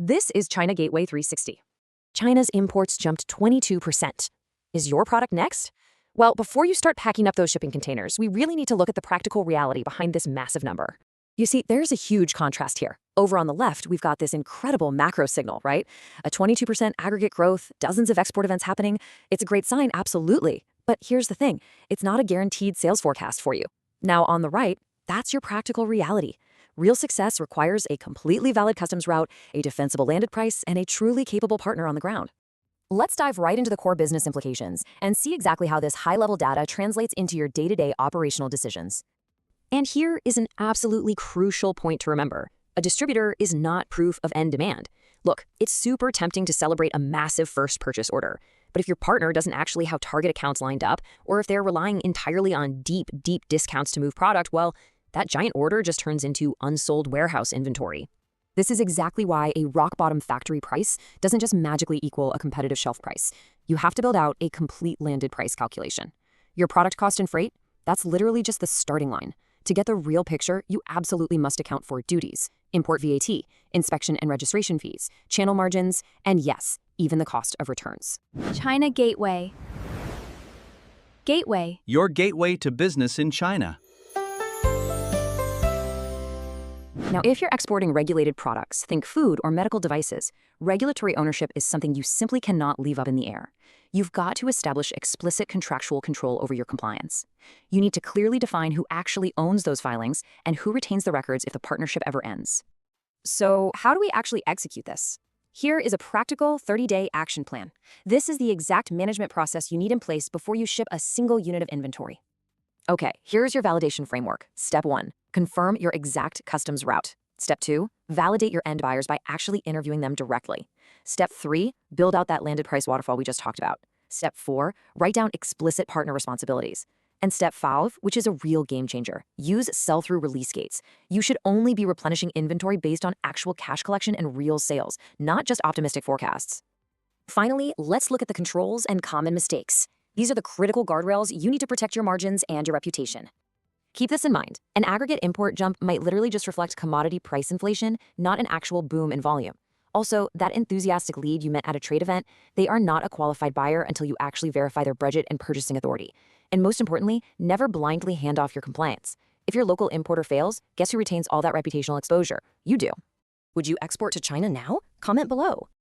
This is China Gateway 360. China's imports jumped 22%. Is your product next? Well, before you start packing up those shipping containers, we really need to look at the practical reality behind this massive number. You see, there's a huge contrast here. Over on the left, we've got this incredible macro signal, right? A 22% aggregate growth, dozens of export events happening. It's a great sign, absolutely. But here's the thing, it's not a guaranteed sales forecast for you. Now, on the right, that's your practical reality. Real success requires a completely valid customs route, a defensible landed price, and a truly capable partner on the ground. Let's dive right into the core business implications and see exactly how this high-level data translates into your day-to-day operational decisions. And here is an absolutely crucial point to remember. A distributor is not proof of end demand. Look, it's super tempting to celebrate a massive first purchase order, but if your partner doesn't actually have target accounts lined up, or if they're relying entirely on deep discounts to move product, well, that giant order just turns into unsold warehouse inventory. This is exactly why a rock-bottom factory price doesn't just magically equal a competitive shelf price. You have to build out a complete landed price calculation. Your product cost and freight, that's literally just the starting line. To get the real picture, you absolutely must account for duties, import VAT, inspection and registration fees, channel margins, and yes, even the cost of returns. China Gateway. Gateway. Your gateway to business in China. Now, if you're exporting regulated products, think food or medical devices, regulatory ownership is something you simply cannot leave up in the air. You've got to establish explicit contractual control over your compliance. You need to clearly define who actually owns those filings and who retains the records if the partnership ever ends. So, how do we actually execute this? Here is a practical 30-day action plan. This is the exact management process you need in place before you ship a single unit of inventory. Okay, here's your validation framework. Step 1, confirm your exact customs route. Step 2, validate your end buyers by actually interviewing them directly. Step 3, build out that landed price waterfall we just talked about. Step 4, write down explicit partner responsibilities. And step 5, which is a real game changer, use sell-through release gates. You should only be replenishing inventory based on actual cash collection and real sales, not just optimistic forecasts. Finally, let's look at the controls and common mistakes. These are the critical guardrails you need to protect your margins and your reputation. Keep this in mind. An aggregate import jump might literally just reflect commodity price inflation, not an actual boom in volume. Also, that enthusiastic lead you met at a trade event, they are not a qualified buyer until you actually verify their budget and purchasing authority. And most importantly, never blindly hand off your compliance. If your local importer fails, guess who retains all that reputational exposure? You do. Would you export to China now? Comment below.